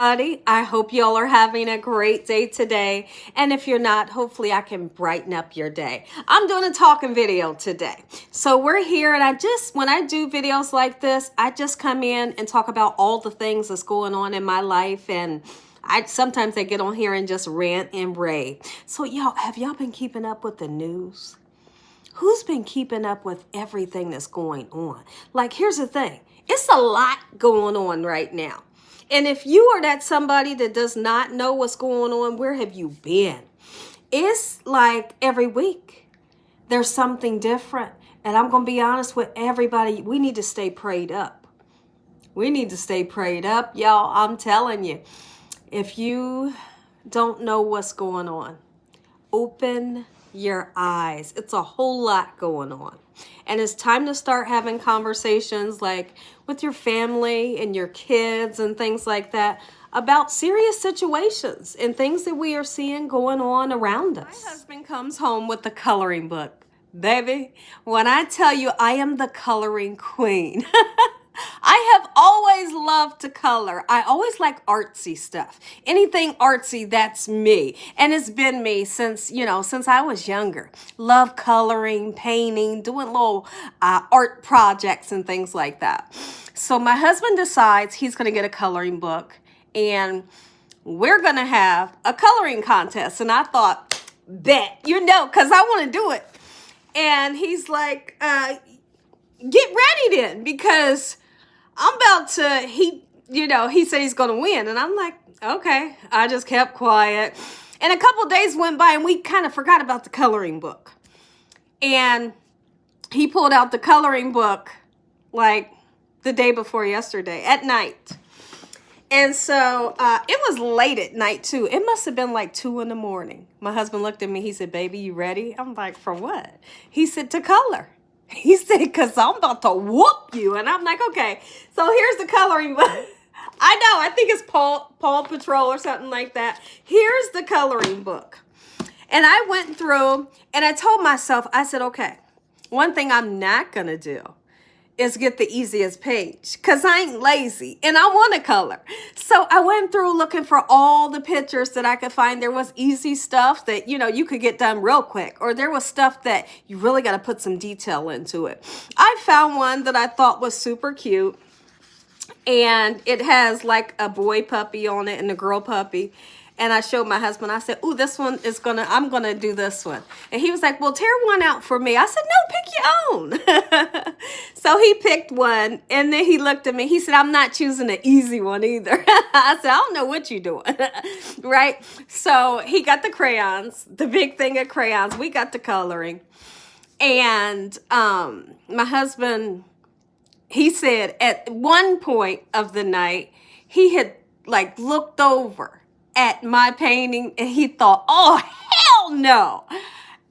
Buddy, I hope y'all are having a great day today. And if you're not, hopefully I can brighten up your day. I'm doing a talking video today. So we're here and when I do videos like this, I just come in and talk about all the things that's going on in my life. And sometimes I get on here and just rant and rave. So have y'all been keeping up with the news? Who's been keeping up with everything that's going on? Like, here's the thing. It's a lot going on right now. And if you are that somebody that does not know what's going on, where have you been? It's like every week there's something different. And I'm going to be honest with everybody. We need to stay prayed up. We need to stay prayed up, y'all. I'm telling you, if you don't know what's going on, open your eyes. It's a whole lot going on. And it's time to start having conversations like with your family and your kids and things like that about serious situations and things that we are seeing going on around us. My husband comes home with the coloring book. Baby, when I tell you I am the coloring queen. I have always loved to color. I always like artsy stuff. Anything artsy, that's me. And it's been me since I was younger. Love coloring, painting, doing little art projects and things like that. So my husband decides he's going to get a coloring book and we're going to have a coloring contest. And I thought, bet, because I want to do it. And he's like, get ready then, because I'm about to, he said he's going to win. And I'm like, okay. I just kept quiet. And a couple days went by and we kind of forgot about the coloring book. And he pulled out the coloring book like the day before yesterday at night. And so it was late at night too. It must have been like 2 a.m. My husband looked at me. He said, baby, you ready? I'm like, for what? He said, to color. He said, because I'm about to whoop you. And I'm like, okay. So here's the coloring book. I know. I think it's Paw Patrol or something like that. Here's the coloring book. And I went through and I told myself, I said, okay, one thing I'm not going to do is get the easiest page because I ain't lazy and I want to color. So I went through looking for all the pictures that I could find. There was easy stuff that, you could get done real quick, or there was stuff that you really got to put some detail into it. I found one that I thought was super cute, and it has like a boy puppy on it and a girl puppy. And I showed my husband, I said, ooh, this one I'm going to do this one. And he was like, well, tear one out for me. I said, no, pick your own. So he picked one. And then he looked at me. He said, I'm not choosing an easy one either. I said, I don't know what you're doing. Right? So he got the crayons, the big thing of crayons. We got the coloring. And my husband, he said at one point of the night, he had like looked over at my painting and he thought, oh, hell no. And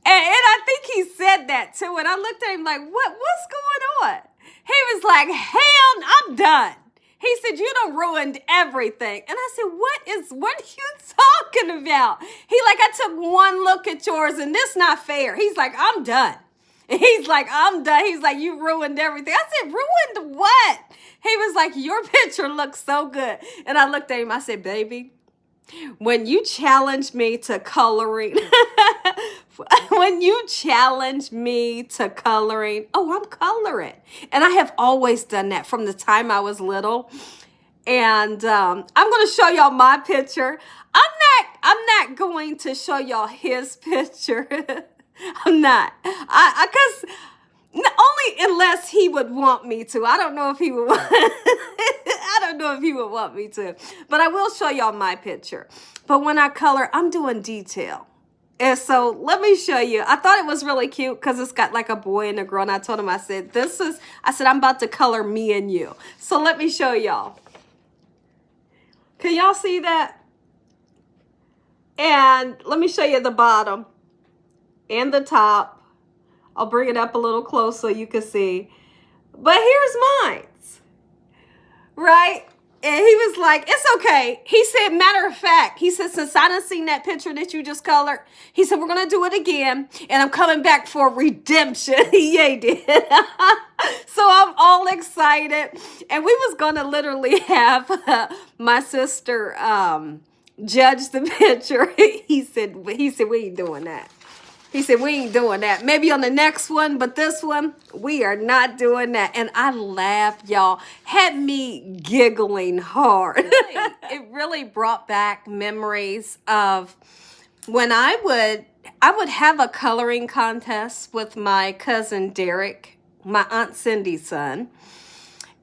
I think he said that too. And I looked at him like, what's going on? He was like, hell, I'm done. He said, you done ruined everything. And I said, what are you talking about? He like, I took one look at yours and this not fair. He's like, I'm done. And he's like, I'm done. He's like, you ruined everything. I said, ruined what? He was like, your picture looks so good. And I looked at him. I said, baby, when you challenge me to coloring, oh, I'm coloring. And I have always done that from the time I was little. And I'm going to show y'all my picture. I'm not going to show y'all his picture. I'm not. Because only unless he would want me to. I don't know if he would want me to. But I will show y'all my picture. But when I color, I'm doing detail. And so let me show you. I thought it was really cute because it's got like a boy and a girl. And I told him, I said, I'm about to color me and you. So let me show y'all. Can y'all see that? And let me show you the bottom and the top. I'll bring it up a little close so you can see. But here's mine. Right? And he was like, it's okay. He said, matter of fact, he said, since I done seen that picture that you just colored, he said, we're going to do it again. And I'm coming back for redemption. Yeah, he did. So I'm all excited. And we was going to literally have my sister judge the picture. He said, we ain't doing that. He said, we ain't doing that. Maybe on the next one, but this one, we are not doing that. And I laughed, y'all. Had me giggling hard. It really brought back memories of when I would have a coloring contest with my cousin Derek, my Aunt Cindy's son.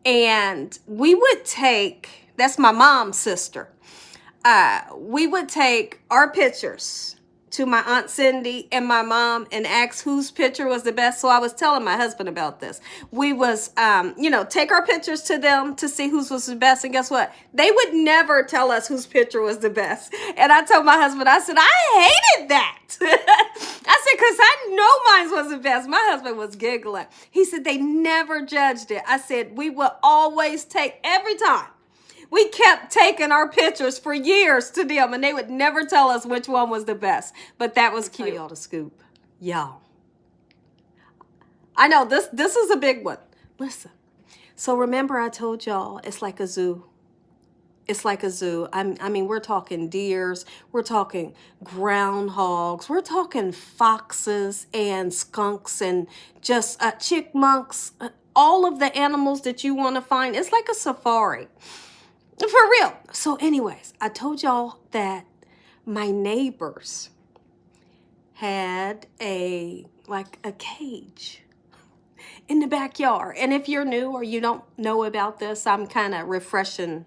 And we would take, that's my mom's sister. We would take our pictures to my Aunt Cindy and my mom and ask whose picture was the best. So I was telling my husband about this. We was, take our pictures to them to see whose was the best. And guess what? They would never tell us whose picture was the best. And I told my husband, I said, I hated that. I said, because I know mine was the best. My husband was giggling. He said, they never judged it. I said, we will always take every time. We kept taking our pictures for years to them, and they would never tell us which one was the best. But that was cute. Y'all the scoop. Y'all. I know, this is a big one. Listen. So remember I told y'all it's like a zoo. It's like a zoo. I mean, we're talking deers. We're talking groundhogs. We're talking foxes and skunks and just chipmunks. All of the animals that you want to find. It's like a safari. For real. So anyways, I told y'all that my neighbors had a cage in the backyard. And if you're new or you don't know about this, I'm kind of refreshing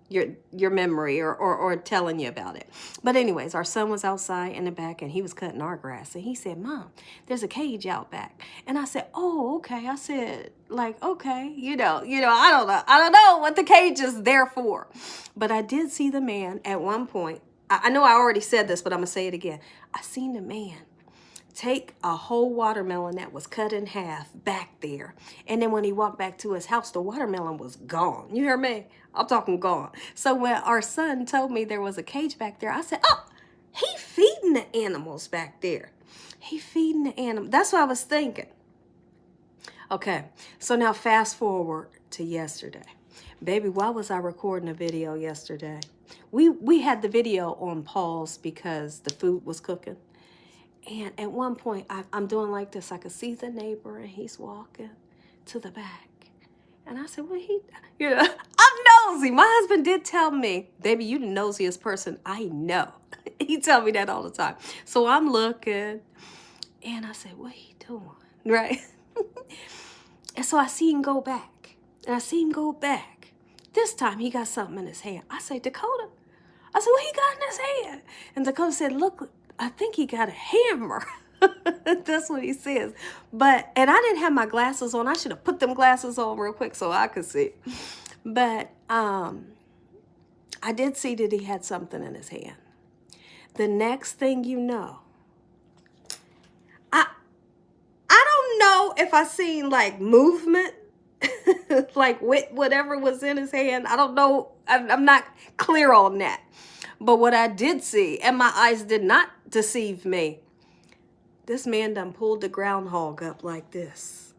your memory or telling you about it. But anyways, our son was outside in the back and he was cutting our grass. And he said, Mom, there's a cage out back. And I said, oh, okay. I said, like, okay, I don't know what the cage is there for. But I did see the man at one point. I know I already said this, but I'm going to say it again. I seen the man take a whole watermelon that was cut in half back there. And then when he walked back to his house, the watermelon was gone. You hear me? I'm talking gone. So when our son told me there was a cage back there, I said, oh, he feeding the animals back there. He feeding the animals. That's what I was thinking. Okay, so now fast forward to yesterday. Baby, why was I recording a video yesterday? We had the video on pause because the food was cooking. And at one point, I'm doing like this. I could see the neighbor, and he's walking to the back. And I said, well, I'm nosy. My husband did tell me, baby, you the nosiest person I know. He tell me that all the time. So I'm looking, and I said, what he doing? Right? And so I see him go back. And I see him go back. This time, he got something in his hand. I said, Dakota. I said, what he got in his hand? And Dakota said, look, I think he got a hammer. That's what he says. And I didn't have my glasses on. I should have put them glasses on real quick so I could see. But I did see that he had something in his hand. The next thing you know, I don't know if I seen like movement, like with whatever was in his hand. I don't know. I'm not clear on that. But what I did see, and my eyes did not deceive me, this man done pulled the groundhog up like this.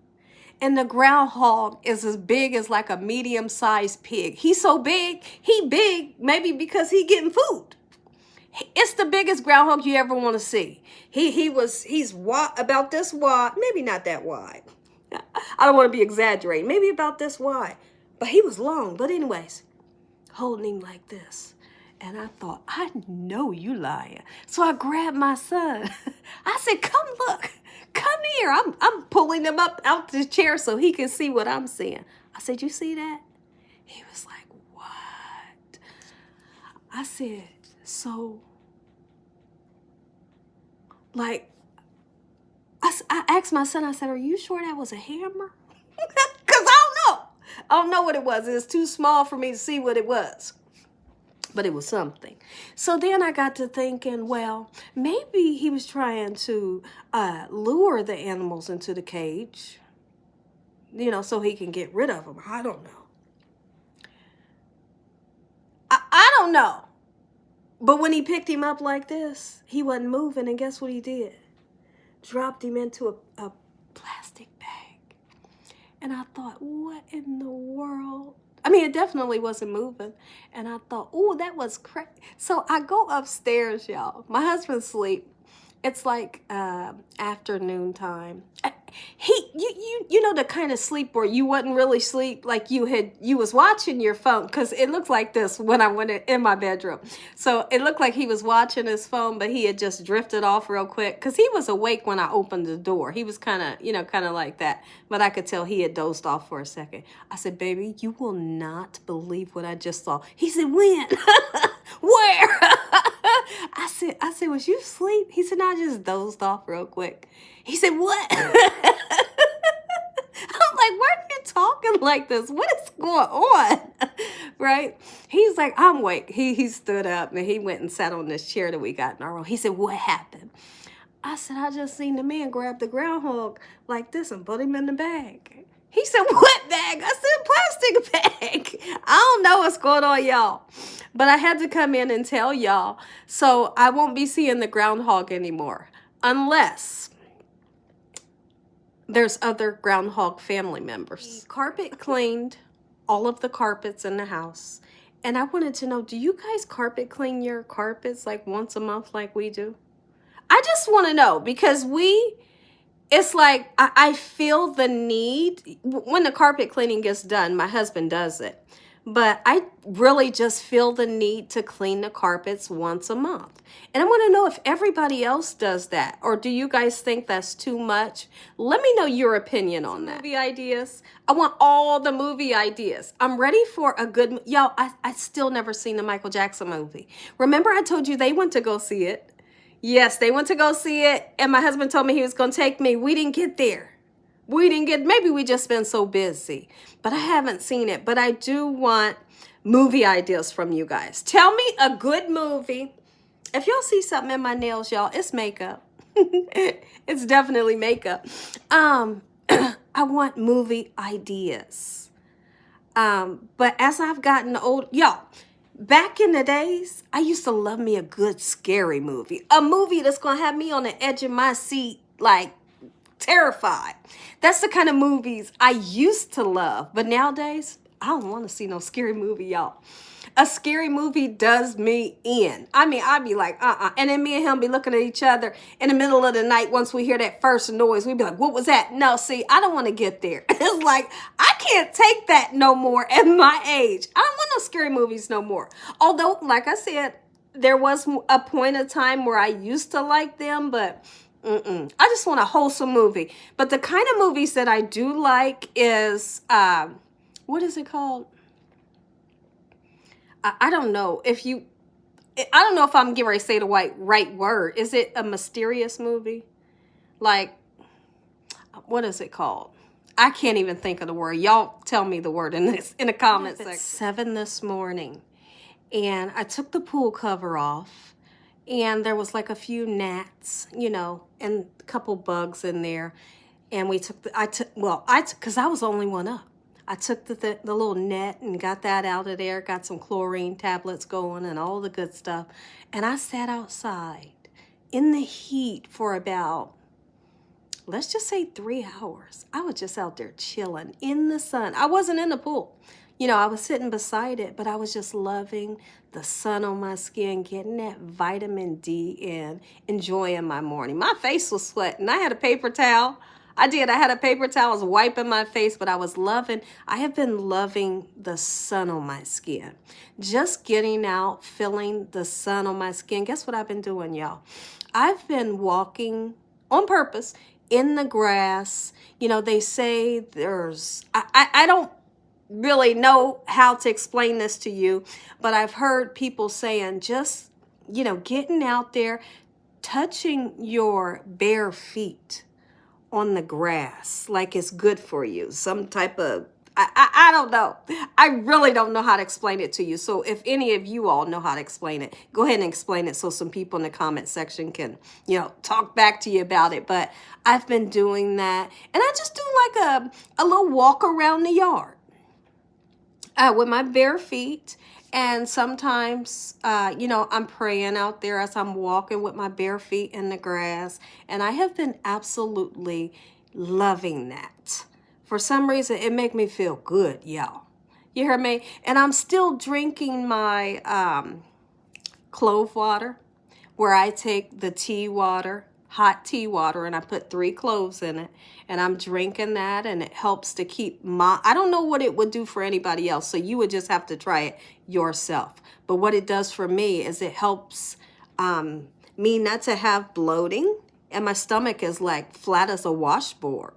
And the groundhog is as big as like a medium-sized pig. He's so big, he big maybe because he getting food. It's the biggest groundhog you ever want to see. He's wide, about this wide, maybe not that wide. I don't want to be exaggerating, maybe about this wide. But he was long, but anyways, holding him like this. And I thought, I know you lying. So I grabbed my son. I said, come look. Come here. I'm pulling him up out the chair so he can see what I'm seeing. I said, you see that? He was like, what? I said, so, like, I asked my son, I said, are you sure that was a hammer? Because I don't know. I don't know what it was. It was too small for me to see what it was. But it was something. So then I got to thinking, well, maybe he was trying to lure the animals into the cage, so he can get rid of them. I don't know. don't know. But when he picked him up like this, he wasn't moving. And guess what he did? Dropped him into a plastic bag. And I thought, what in the world? I mean, it definitely wasn't moving. And I thought, oh, that was crazy. So I go upstairs, y'all. My husband's asleep. It's like afternoon time. You know the kind of sleep where you wasn't really sleep, like you was watching your phone, because it looked like this when I went in my bedroom. So it looked like he was watching his phone, but he had just drifted off real quick because he was awake when I opened the door. He was kind of like that, but I could tell he had dozed off for a second. I said, baby, you will not believe what I just saw. He said, when? Where? I said, was you asleep? He said, no, I just dozed off real quick. He said, what? I'm like, why are you talking like this? What is going on? Right? He's like, I'm awake. He stood up and he went and sat on this chair that we got in our room. He said, what happened? I said, I just seen the man grab the groundhog like this and put him in the bag. He said, what bag? I said, plastic bag. I don't know what's going on, y'all. But I had to come in and tell y'all. So I won't be seeing the groundhog anymore unless there's other groundhog family members. Carpet cleaned all of the carpets in the house. And I wanted to know, do you guys carpet clean your carpets like once a month like we do? I just want to know, because it's like I feel the need. When the carpet cleaning gets done, my husband does it. But I really just feel the need to clean the carpets once a month. And I want to know if everybody else does that. Or do you guys think that's too much? Let me know your opinion on that. Movie ideas. I want all the movie ideas. I'm ready for a good... Y'all, I still never seen the Michael Jackson movie. Remember I told you they went to go see it? Yes, they went to go see it. And my husband told me he was going to take me. We didn't get there. Maybe we just been so busy, but I haven't seen it. But I do want movie ideas from you guys. Tell me a good movie. If y'all see something in my nails, y'all, it's makeup. It's definitely makeup. I want movie ideas. But as I've gotten old, y'all, back in the days, I used to love me a good scary movie. A movie that's going to have me on the edge of my seat, like, terrified. That's the kind of movies I used to love. But nowadays, I don't want to see no scary movie, y'all. A scary movie does me in. I mean, I'd be like, And then me and him be looking at each other in the middle of the night. Once we hear that first noise, we'd be like, what was that? No, see, I don't want to get there. It's like, I can't take that no more at my age. I don't want no scary movies no more. Although, like I said, there was a point of time where I used to like them, but... I just want a wholesome movie. But the kind of movies that I do like is, what is it called? I don't know if I'm getting ready to say the right word. Is it a mysterious movie? Like, what is it called? I can't even think of the word. Y'all tell me the word in the comments section. 7 this morning, and I took the pool cover off. And there was like a few gnats, and a couple bugs in there. And because I was the only one up. I took the little net and got that out of there, got some chlorine tablets going and all the good stuff. And I sat outside in the heat for about, let's just say 3 hours. I was just out there chilling in the sun. I wasn't in the pool. I was sitting beside it, but I was just loving the sun on my skin, getting that vitamin D in, enjoying my morning. My face was sweating. I had a paper towel. I had a paper towel. I was wiping my face, but I have been loving the sun on my skin. Just getting out, feeling the sun on my skin. Guess what I've been doing, y'all? I've been walking on purpose in the grass. They say I don't really know how to explain this to you, but I've heard people saying just, getting out there, touching your bare feet on the grass like it's good for you. Some type of, I don't know. I really don't know how to explain it to you. So if any of you all know how to explain it, go ahead and explain it so some people in the comment section can, talk back to you about it. But I've been doing that. And I just do like a little walk around the yard with my bare feet. And sometimes, you know, I'm praying out there as I'm walking with my bare feet in the grass. And I have been absolutely loving that. For some reason, it make me feel good, y'all. You hear me? And I'm still drinking my clove water, where I take the tea water, hot tea water, and I put 3 cloves in it, and I'm drinking that, and it helps to keep my, I don't know what it would do for anybody else, so you would just have to try it yourself. But what it does for me is it helps me not to have bloating, and my stomach is like flat as a washboard.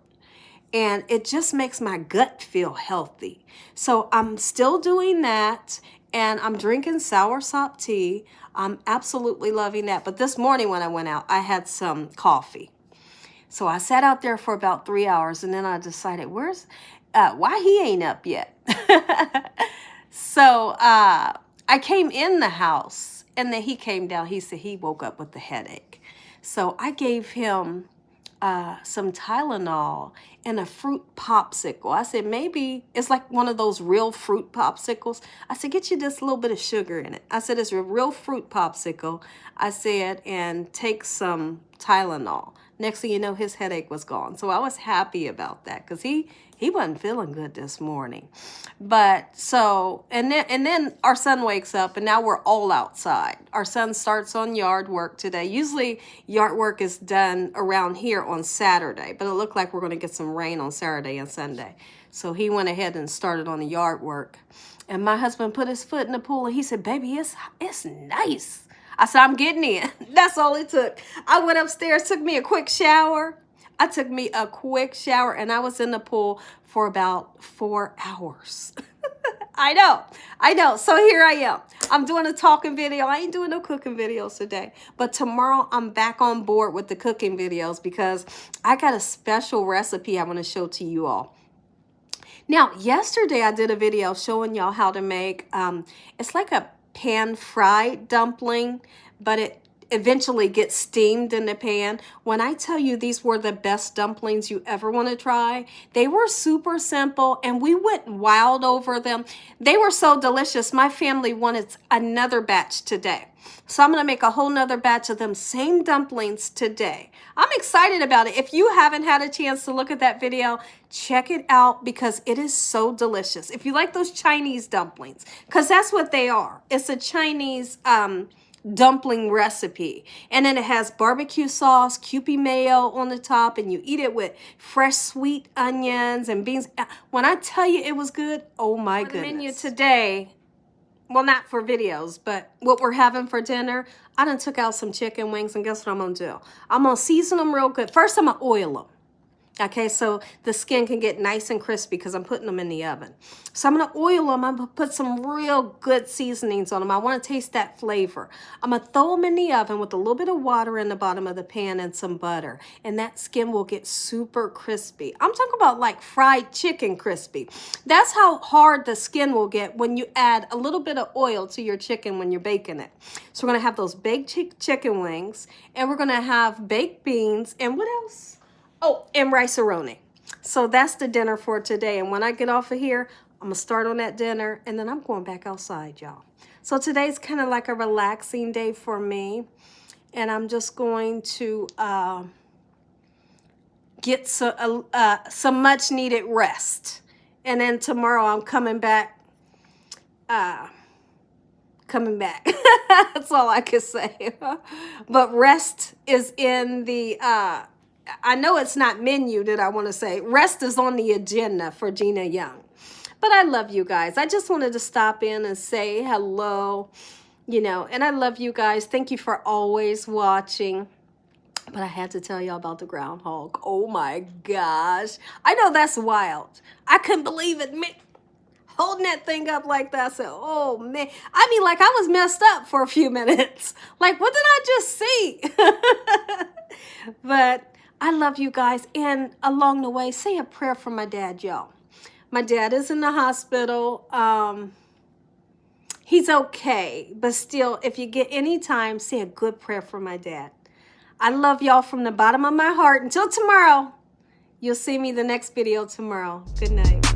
And it just makes my gut feel healthy. So I'm still doing that, and I'm drinking soursop tea. I'm absolutely loving that. But this morning when I went out, I had some coffee. So I sat out there for about 3 hours, and then I decided, why he ain't up yet? So I came in the house, and then he came down. He said he woke up with a headache. So I gave him some Tylenol and a fruit popsicle. I said, maybe it's like one of those real fruit popsicles. I said, get you just a little bit of sugar in it. I said, it's a real fruit popsicle. I said, and take some Tylenol. Next thing you know, his headache was gone. So I was happy about that because he wasn't feeling good this morning. But so, and then our son wakes up, and now we're all outside. Our son starts on yard work today. Usually yard work is done around here on Saturday, but it looked like we're going to get some rain on Saturday and Sunday. So he went ahead and started on the yard work. And my husband put his foot in the pool, and he said, baby, it's nice. I said, I'm getting in. That's all it took. I went upstairs, took me a quick shower. And I was in the pool for about 4 hours. I know. So here I am. I'm doing a talking video. I ain't doing no cooking videos today. But tomorrow I'm back on board with the cooking videos because I got a special recipe I want to show to you all. Now, yesterday I did a video showing y'all how to make, it's like a pan-fried dumpling, but it eventually gets steamed in the pan. When I tell you these were the best dumplings you ever want to try, they were super simple, and we went wild over them. They were so delicious. My family wanted another batch today. So I'm going to make a whole nother batch of them same dumplings today. I'm excited about it. If you haven't had a chance to look at that video, check it out because it is so delicious. If you like those Chinese dumplings, because that's what they are. It's a Chinese dumpling recipe, and then it has barbecue sauce, Kewpie mayo on the top, and you eat it with fresh sweet onions and beans. When I tell you it was good, oh my goodness. The menu today, well, not for videos, but what we're having for dinner, I done took out some chicken wings, and guess what I'm gonna do? I'm gonna season them real good. First, I'm gonna oil them. Okay, so the skin can get nice and crispy because I'm putting them in the oven. So I'm going to oil them. I'm going to put some real good seasonings on them. I want to taste that flavor. I'm going to throw them in the oven with a little bit of water in the bottom of the pan and some butter. And that skin will get super crispy. I'm talking about like fried chicken crispy. That's how hard the skin will get when you add a little bit of oil to your chicken when you're baking it. So we're going to have those baked chicken wings. And we're going to have baked beans. And what else? Oh, and rice-a-roni. So that's the dinner for today. And when I get off of here, I'm going to start on that dinner, and then I'm going back outside, y'all. So today's kind of like a relaxing day for me. And I'm just going to get some much-needed rest. And then tomorrow I'm coming back. That's all I can say. But rest is in the... I know it's not menu that I want to say. Rest is on the agenda for Gina Young. But I love you guys. I just wanted to stop in and say hello, and I love you guys. Thank you for always watching. But I had to tell y'all about the groundhog. Oh my gosh. I know that's wild. I couldn't believe it. Man, holding that thing up like that. I said, oh man. I mean, like I was messed up for a few minutes. Like, what did I just see? But I love you guys. And along the way, say a prayer for my dad, y'all. My dad is in the hospital. He's okay. But still, if you get any time, say a good prayer for my dad. I love y'all from the bottom of my heart. Until tomorrow, you'll see me the next video tomorrow. Good night.